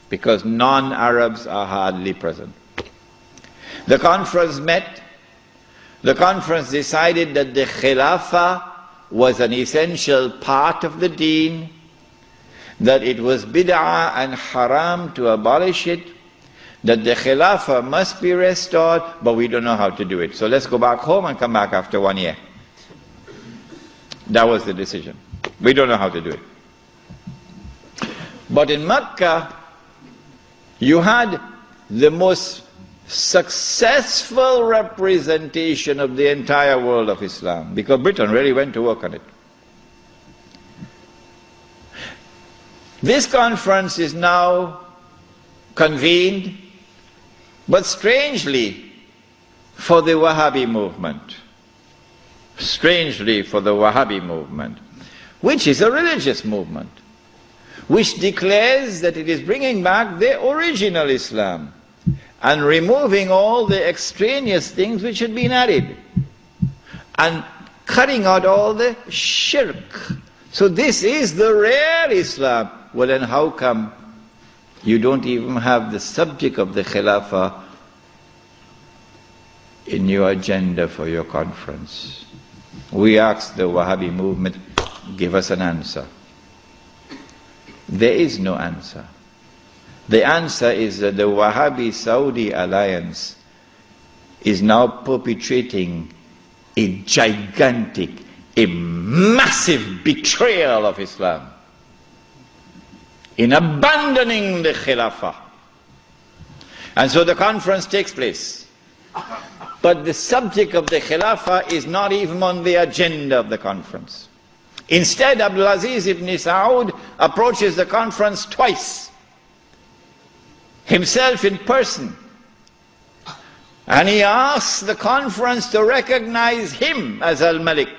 because non-Arabs are hardly present. The conference met. The conference decided that the Khilafah was an essential part of the deen, that it was bid'ah and haram to abolish it, that the Khilafah must be restored, but we don't know how to do it. So let's go back home and come back after 1 year. That was the decision. We don't know how to do it. But in Mecca, you had the most successful representation of the entire world of Islam, because Britain really went to work on it. This conference is now convened, but strangely for the Wahhabi movement. Strangely for the Wahhabi movement, which is a religious movement, which declares that it is bringing back the original Islam and removing all the extraneous things which had been added and cutting out all the shirk. So this is the real Islam. Well, then how come you don't even have the subject of the Khilafah in your agenda for your conference? We asked the Wahhabi movement, give us an answer. There is no answer. The answer is that the Wahhabi-Saudi alliance is now perpetrating a gigantic, a massive betrayal of Islam in abandoning the Khilafah. And so the conference takes place. But the subject of the Khilafah is not even on the agenda of the conference. Instead, Abdulaziz ibn Saud approaches the conference twice, himself in person. And he asks the conference to recognize him as Al-Malik.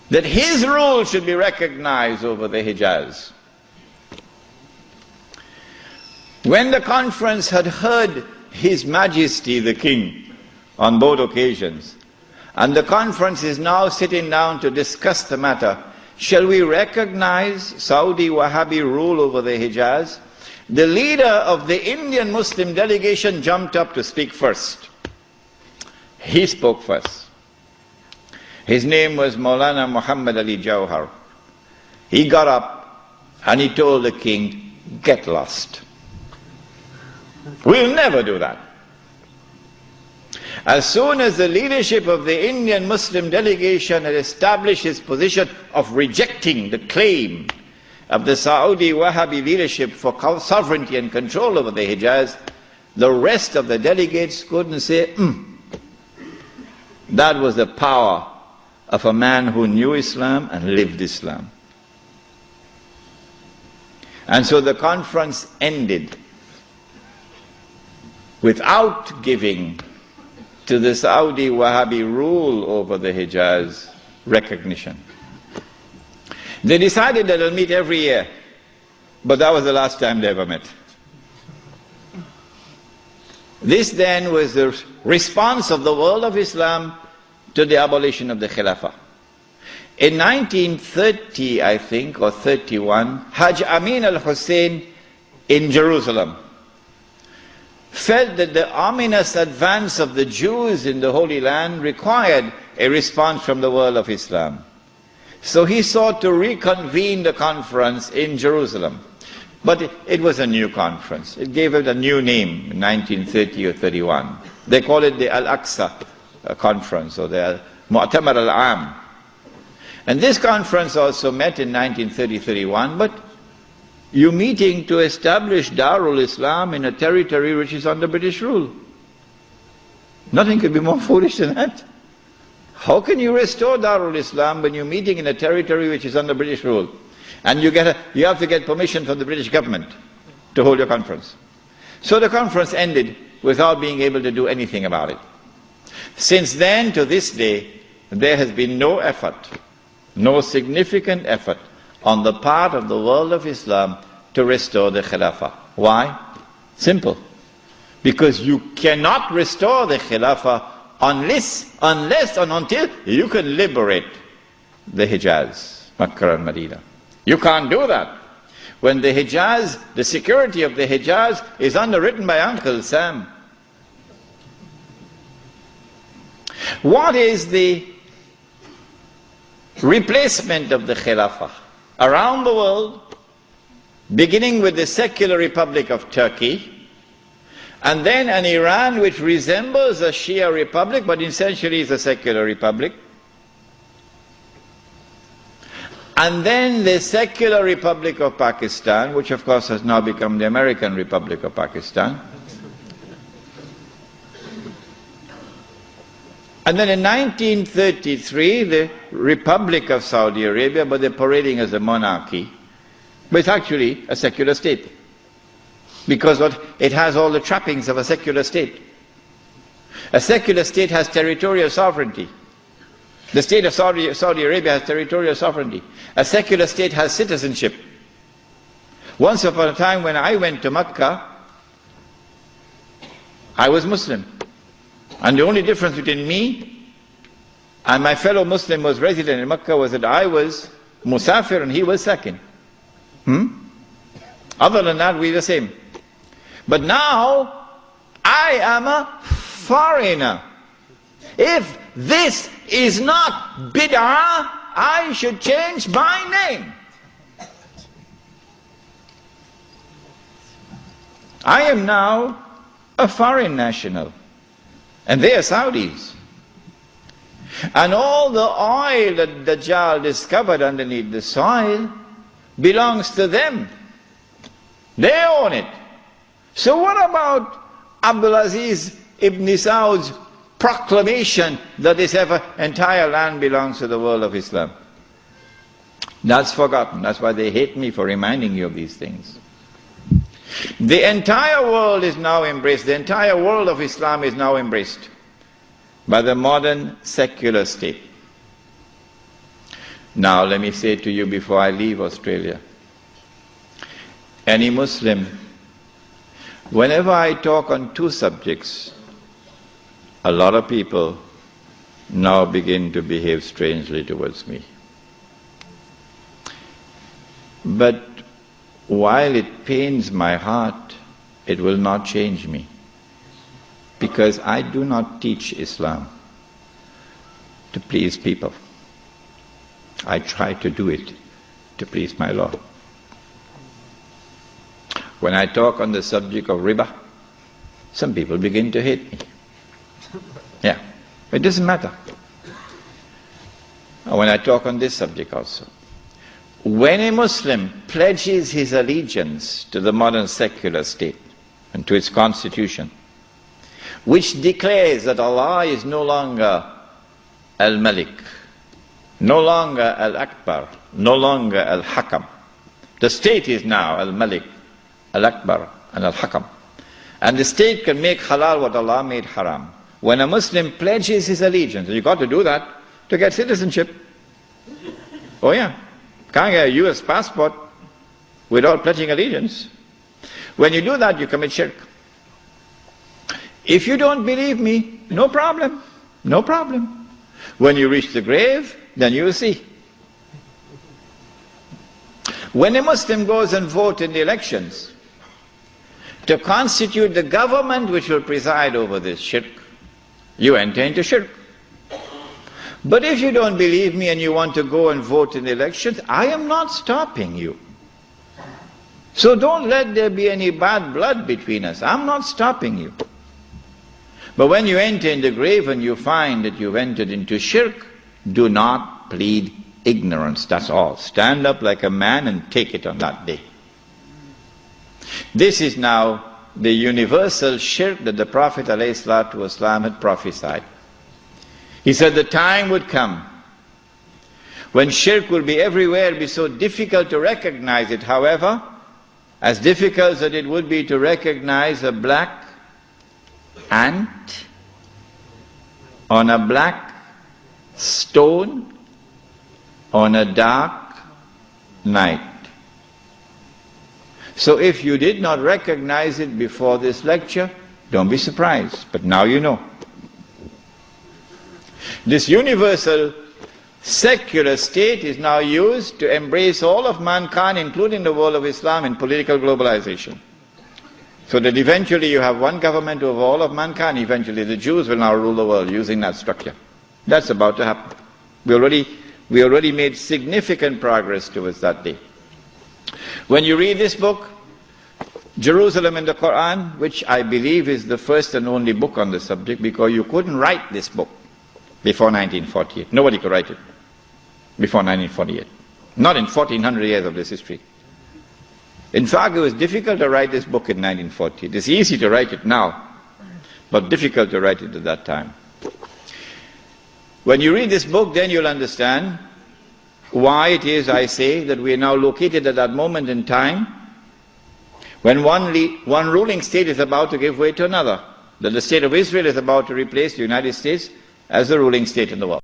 That his rule should be recognized over the Hijaz. When the conference had heard His Majesty the King on both occasions, and the conference is now sitting down to discuss the matter, shall we recognize Saudi Wahhabi rule over the Hijaz? The leader of the Indian Muslim delegation jumped up to speak first. He spoke first. His name was Maulana Muhammad Ali Jawhar. He got up and he told the king, get lost. We'll never do that. As soon as the leadership of the Indian Muslim delegation had established its position of rejecting the claim of the Saudi Wahhabi leadership for sovereignty and control over the Hijaz, the rest of the delegates couldn't say, That was the power of a man who knew Islam and lived Islam. And so the conference ended without giving to the Saudi Wahhabi rule over the Hijaz recognition. They decided that they'll meet every year, but that was the last time they ever met. This then was the response of the world of Islam to the abolition of the Khilafah. In 1930, I think, or 31, Hajj Amin al-Hussein in Jerusalem felt that the ominous advance of the Jews in the Holy Land required a response from the world of Islam. So he sought to reconvene the conference in Jerusalem. But it was a new conference. It gave it a new name in 1930 or 31. They call it the Al-Aqsa Conference, or the Mu'tamar al-Am. And this conference also met in 1930-31, but you're meeting to establish Darul Islam in a territory which is under British rule. Nothing could be more foolish than that. How can you restore Darul Islam when you're meeting in a territory which is under British rule? And you have to get permission from the British government to hold your conference. So the conference ended without being able to do anything about it. Since then to this day, there has been no effort, no significant effort on the part of the world of Islam to restore the Khilafah. Why? Simple. Because you cannot restore the Khilafah unless and until you can liberate the Hijaz, Makkah and Medina. You can't do that when the Hijaz, the security of the Hijaz is underwritten by Uncle Sam? What is the replacement of the Khilafah? Around the world, beginning with the secular Republic of Turkey, and then an Iran which resembles a Shia republic but essentially is a secular republic, and then the secular Republic of Pakistan, which of course has now become the American Republic of Pakistan. And then in 1933, the Republic of Saudi Arabia, but they're parading as a monarchy, but it's actually a secular state, because it has all the trappings of a secular state. A secular state has territorial sovereignty. The state of Saudi Arabia has territorial sovereignty. A secular state has citizenship. Once upon a time when I went to Mecca, I was Muslim. And the only difference between me and my fellow Muslim who was resident in Mecca was that I was Musafir and he was Sakin. Other than that, we're the same. But now, I am a foreigner. If this is not bid'ah, I should change my name. I am now a foreign national. And they are Saudis. And all the oil that Dajjal discovered underneath the soil belongs to them. They own it. So what about Abdulaziz ibn Saud's proclamation that this entire land belongs to the world of Islam? That's forgotten. That's why they hate me for reminding you of these things. The entire world is now embraced, the entire world of Islam is now embraced by the modern secular state. Now let me say to you before I leave Australia, any Muslim, whenever I talk on two subjects, a lot of people now begin to behave strangely towards me. But while it pains my heart, it will not change me. Because I do not teach Islam to please people. I try to do it to please my Lord. When I talk on the subject of riba, some people begin to hate me. Yeah, it doesn't matter. When I talk on this subject also. When a Muslim pledges his allegiance to the modern secular state and to its constitution, which declares that Allah is no longer Al-Malik, no longer Al-Akbar, no longer Al-Hakam. The state is now Al-Malik, Al-Akbar and Al-Hakam. And the state can make halal what Allah made haram. When a Muslim pledges his allegiance, and you've got to do that to get citizenship. Oh yeah. Can't get a US passport without pledging allegiance. When you do that, you commit shirk. If you don't believe me, no problem. No problem. When you reach the grave, then you will see. When a Muslim goes and votes in the elections to constitute the government which will preside over this shirk, you enter into shirk. But if you don't believe me and you want to go and vote in the elections, I am not stopping you. So don't let there be any bad blood between us. I'm not stopping you. But when you enter in the grave and you find that you've entered into shirk, do not plead ignorance. That's all. Stand up like a man and take it on that day. This is now the universal shirk that the Prophet ﷺ had prophesied. He said the time would come when shirk will be everywhere, it'll be so difficult to recognize it. However, as difficult as it would be to recognize a black ant on a black stone on a dark night. So if you did not recognize it before this lecture, don't be surprised, but now you know. This universal secular state is now used to embrace all of mankind, including the world of Islam, in political globalization. So that eventually you have one government over all of mankind. Eventually the Jews will now rule the world using that structure. That's about to happen. We already made significant progress towards that day. When you read this book, Jerusalem in the Quran, which I believe is the first and only book on the subject, because you couldn't write this book before 1948. Nobody could write it before 1948. Not in 1400 years of this history. In fact, it was difficult to write this book in 1948. It's easy to write it now, but difficult to write it at that time. When you read this book, then you'll understand why it is I say that we are now located at that moment in time when one ruling state is about to give way to another. That the state of Israel is about to replace the United States as the ruling state in the world.